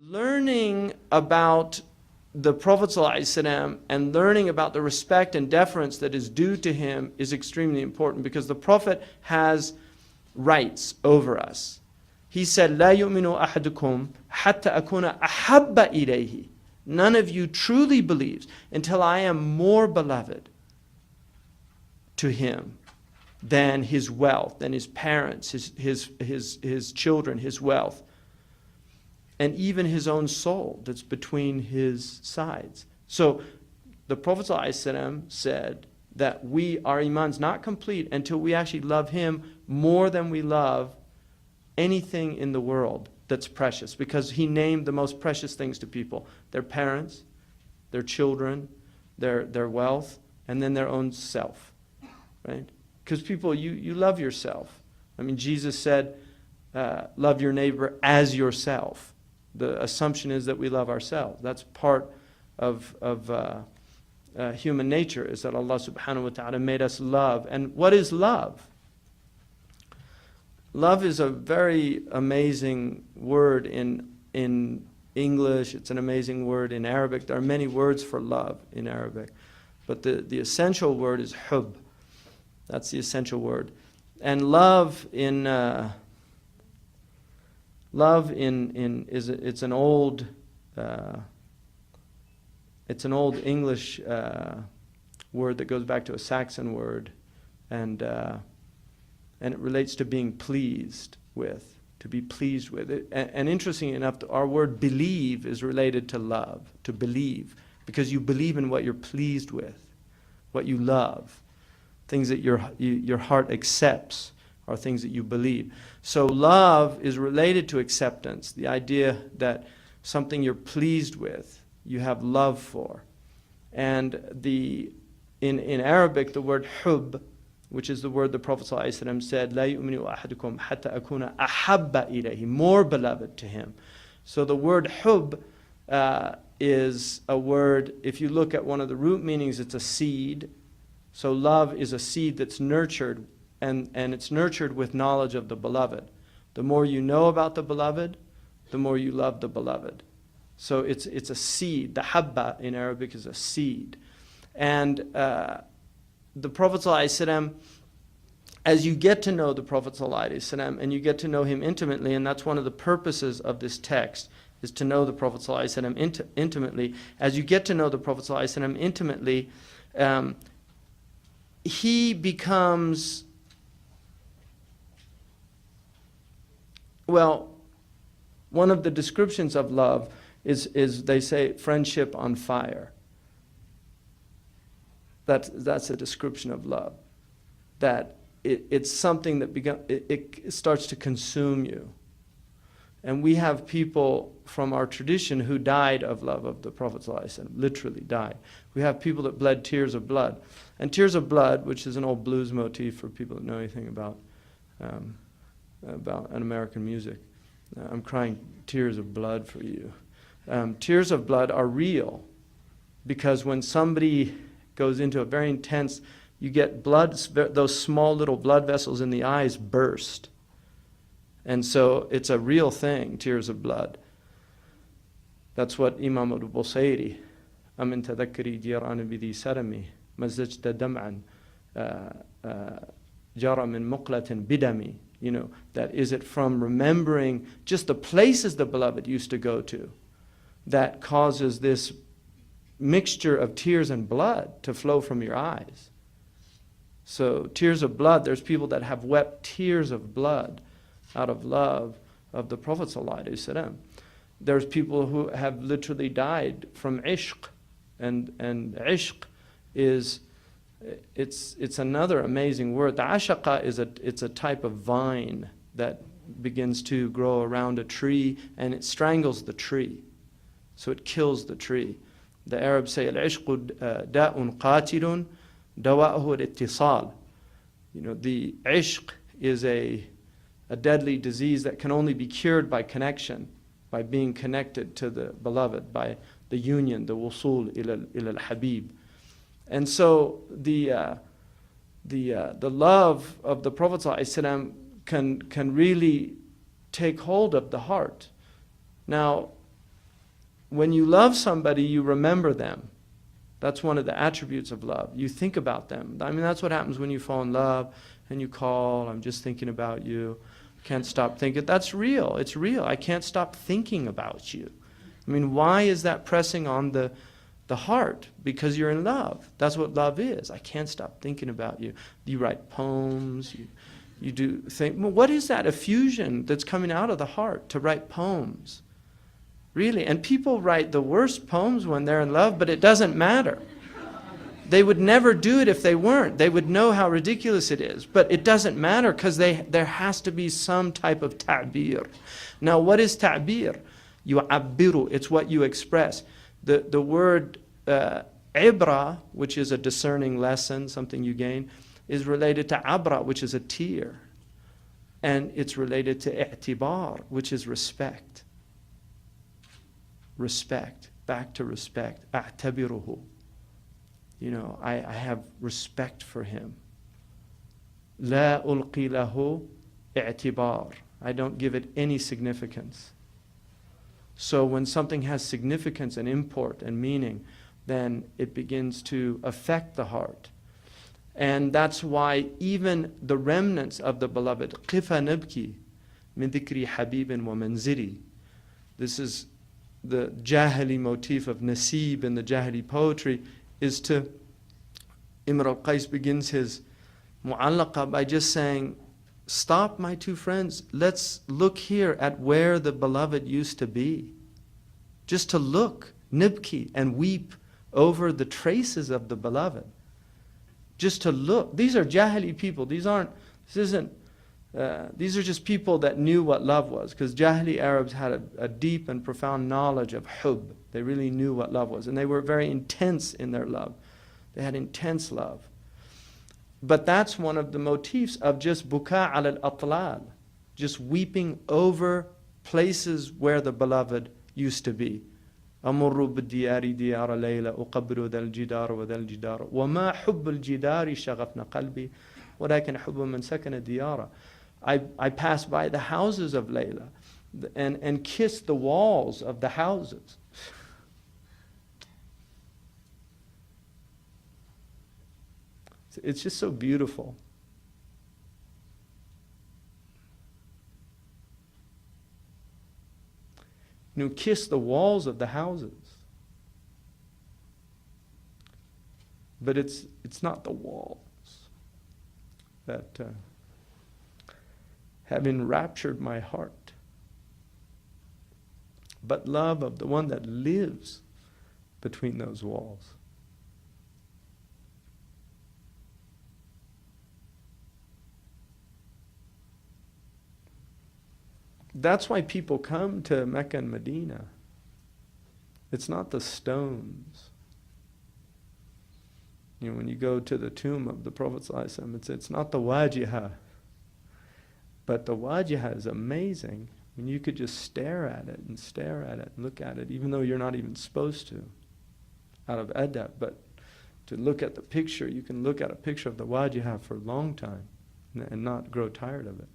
Learning about the Prophet ﷺ and learning about the respect and deference that is due to him is extremely important, because the Prophet has rights over us. He said, لا يؤمن أحدكم حتى أكون أحب إليه. None of you truly believes until I am more beloved to him than his wealth, than his parents, his children, his wealth, and even his own soul that's between his sides. So the Prophet ﷺ said that our iman's not complete until we actually love him more than we love anything in the world that's precious, because he named the most precious things to people: their parents, their children, their wealth, and then their own self, right? Because people, you love yourself. I mean, Jesus said, love your neighbor as yourself. The assumption is that we love ourselves. That's part of human nature, is that Allah subhanahu wa ta'ala made us love. And what is love? Love is a very amazing word in English. It's an amazing word in Arabic. There are many words for love in Arabic. But the essential word is hub. That's the essential word. And love it's an old English word that goes back to a Saxon word, and it relates to being pleased with, to be pleased with it. And interestingly enough, our word believe is related to love, to believe, because you believe in what you're pleased with, what you love, things that your heart accepts are things that you believe. So love is related to acceptance, the idea that something you're pleased with, you have love for. And in Arabic, the word hub, which is the word the Prophet ﷺ said, لا يؤمن أحدكم حتى أكون أحب إليه, more beloved to him. So the word hub is a word, if you look at one of the root meanings, it's a seed. So love is a seed that's nurtured, and it's nurtured with knowledge of the beloved. The more you know about the beloved, the more you love the beloved. So it's a seed. The habba in Arabic is a seed. And the Prophet ﷺ, as you get to know the Prophet ﷺ, and you get to know him intimately, and that's one of the purposes of this text, is to know the Prophet ﷺ intimately. As you get to know the Prophet ﷺ intimately, he becomes, well, one of the descriptions of love is they say friendship on fire. That's a description of love. That it's something that it starts to consume you. And we have people from our tradition who died of love of the Prophet ﷺ, literally died. We have people that bled tears of blood. And tears of blood, which is an old blues motif for people that know anything about an American music. I'm crying tears of blood for you. Tears of blood are real, because when somebody goes into a very intense, you get blood, those small little blood vessels in the eyes burst. And so it's a real thing, tears of blood. That's what Imam al-Busayri, أَمِنْ تَذَكَّرِي جِيرَانِ بِذِي سَرَمِي مَزَّجْتَ دَمْعًا جَرَى مِنْ مُقْلَةٍ بِدَمِي. You know, that is it from remembering just the places the beloved used to go to that causes this mixture of tears and blood to flow from your eyes. So tears of blood, there's people that have wept tears of blood out of love of the Prophet ﷺ. There's people who have literally died from ishq, and ishq is, it's another amazing word. The ashaqa it's a type of vine that begins to grow around a tree, and it strangles the tree, so it kills the tree. The Arabs say al-ishqu da'un qatilun dawa'uhu al-ittisal. You know, the ishq is a deadly disease that can only be cured by connection, by being connected to the beloved, by the union, the wusul ila al-habib. And so the love of the Prophet ﷺ can really take hold of the heart. Now, when you love somebody, you remember them. That's one of the attributes of love. You think about them. I mean, that's what happens when you fall in love and you call, I'm just thinking about you. Can't stop thinking. That's real. It's real. I can't stop thinking about you. I mean, why is that pressing on the heart? Because you're in love. That's what love is. I can't stop thinking about you. You write poems. You do think. Well, what is that effusion that's coming out of the heart to write poems? Really. And people write the worst poems when they're in love, but it doesn't matter. They would never do it if they weren't. They would know how ridiculous it is. But it doesn't matter because there has to be some type of ta'bir. Now, what is ta'bir? Yu'abbiru. It's what you express. The word ibra, which is a discerning lesson, something you gain, is related to abra, which is a tear. And it's related to i'tibar, which is respect. Respect. Back to respect. A'tabiruhu. You know, I have respect for him. La ulqi lahu i'tibar. I don't give it any significance. So when something has significance and import and meaning, then it begins to affect the heart. And that's why even the remnants of the beloved, qifa nabki min dhikri habibin wa manziri. This is the Jahili motif of Nasib in the Jahili poetry, is to, Imr al-Qais begins his mu'allaqa by just saying, stop, my two friends, let's look here at where the beloved used to be. Just to look, nibki, and weep over the traces of the beloved. Just to look. These are Jahili people. These are just people that knew what love was, because Jahili Arabs had a deep and profound knowledge of hub. They really knew what love was, and they were very intense in their love. They had intense love. But that's one of the motifs of just buka al atlal, just weeping over places where the beloved used to be. أمر بالديار ديار ليلى أقبل ذا الجدار وذا الجدار وما حب الجدار شغفنا قلبي ولكن حب من سكن الديار. I pass by the houses of Layla and kiss the walls of the houses. It's just so beautiful. You know, kiss the walls of the houses. But it's not the walls that have enraptured my heart, but love of the one that lives between those walls. That's why people come to Mecca and Medina. It's not the stones. You know, when you go to the tomb of the Prophet ﷺ, it's not the wajiha. But the wajiha is amazing. I mean, you could just stare at it and stare at it and look at it, even though you're not even supposed to, out of adab. But to look at the picture, you can look at a picture of the wajiha for a long time and not grow tired of it.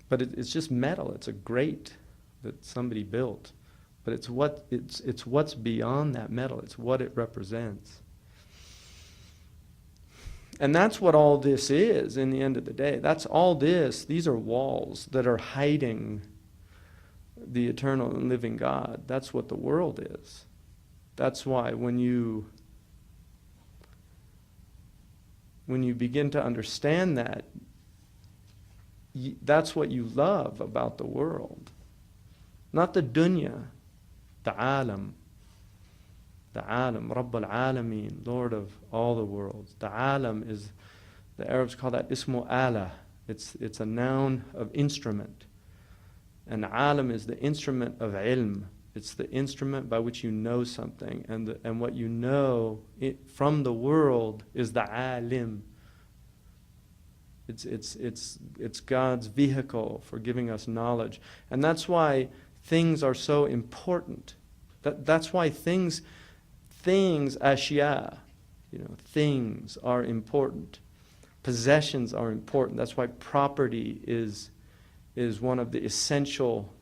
But it's just metal. It's a grate that somebody built. But it's what's beyond that metal. It's what it represents. And that's what all this is in the end of the day. That's all this. These are walls that are hiding the eternal and living God. That's what the world is. That's why when you begin to understand that, that's what you love about the world. Not the dunya, the alam. The alam, Rabb al-Alameen, Lord of all the worlds. The alam is, the Arabs call that ismu ala. It's a noun of instrument. And alam is the instrument of ilm. It's the instrument by which you know something. And what you know from the world is the alim. It's God's vehicle for giving us knowledge. And that's why things are so important. That's why things, ashya, things are important. Possessions are important. That's why property is one of the essential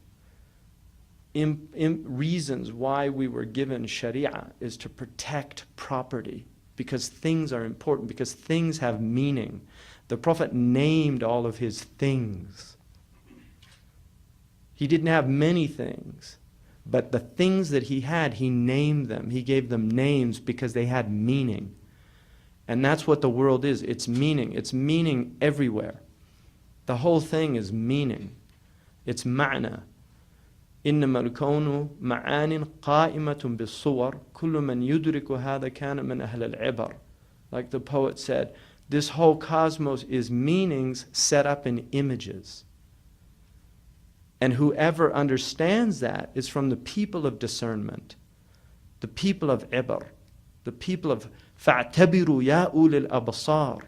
reasons why we were given Sharia is to protect property, because things are important, because things have meaning. The Prophet named all of his things. He didn't have many things, but the things that he had, he named them. He gave them names because they had meaning. And that's what the world is. It's meaning. It's meaning everywhere. The whole thing is meaning. It's ma'na. إنما الكون معان قائمة بالصور كل من يدرك هذا كان من أهل العبر. Like the poet said, this whole cosmos is meanings set up in images. And whoever understands that is from the people of discernment, the people of ibar, the people of فَاعْتَبِرُوا يَا أُولِي الْأَبْصَارِ.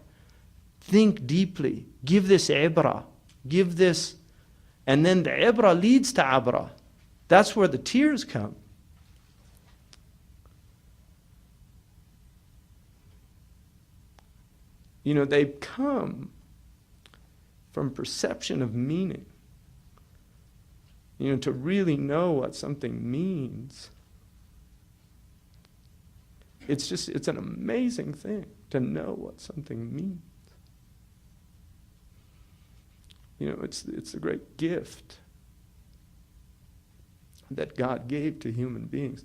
Think deeply. Give this ibrah. Give this. And then the ibrah leads to abrah. That's where the tears come. You know, they come from perception of meaning. You know, to really know what something means. It's an amazing thing to know what something means. You know, it's a great gift that God gave to human beings.